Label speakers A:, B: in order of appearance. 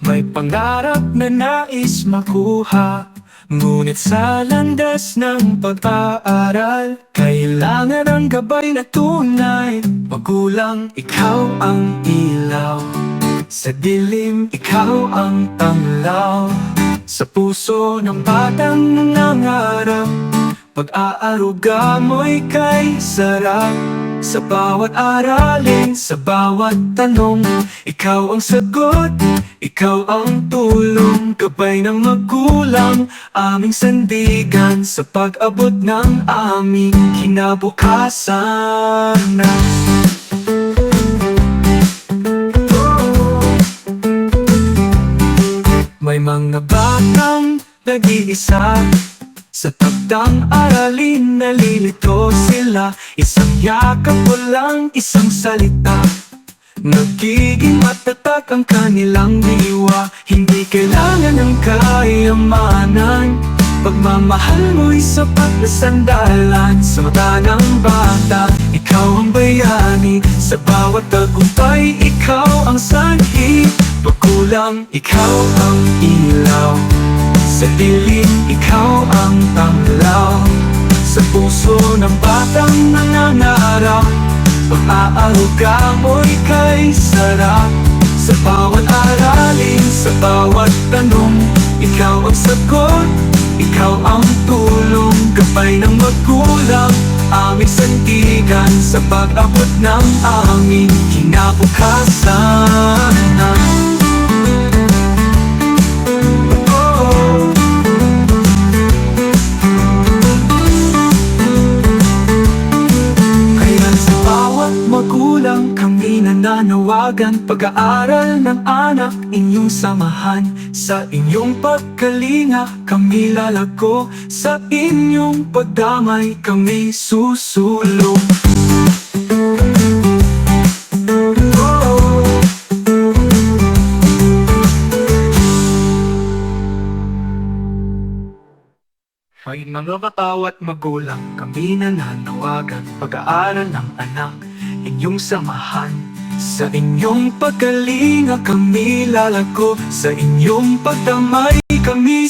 A: May pangarap na nais makuha, ngunit sa landas ng pag-aaral kailangan ng gabay na tunay. Magulang, ikaw ang ilaw, sa dilim ikaw ang tanglaw, sa puso ng batang nangangarap pag-aaruga mo'y kay sarap. Sa bawat aralin, sa bawat tanong, ikaw ang sagot, ikaw ang tulong. Gabay ng magulang, aming sandigan sa pag-abot ng aming kinabukasan. May mga batang nag-iisa, sa takdang aralin nalilito sila. Isang yakap o lang isang salita, nagiging matatag ang kanilang diwa. Hindi kailangan ng kayamanan, pagmamahal mo'y sapat na sandalan. Sa mata ng bata, ikaw ang bayani, sa bawat tagumpay ikaw ang sanhi. Magulang, ikaw ang ilaw, sa dilim ikaw ang tanglaw, sa puso ng batang nangangarap pag-aaruga mo'y kay sarap. Sa bawat aralin, sa bawat tanong, ikaw ang sagot, ikaw ang tulong. Gabay ng magulang, aming sandigan sa pag-abot ng aming kinabukasan. Magulang, kami nananawagan, pag-aaral ng anak inyong samahan. Sa inyong pagkalinga kami lalago, sa inyong pagdamay kami susulong. May mga katawat magulang, kami nananawagan, pag-aaral ng anak inyong samahan. Sa inyong pagkalinga kami lalago, sa inyong pagdamay kami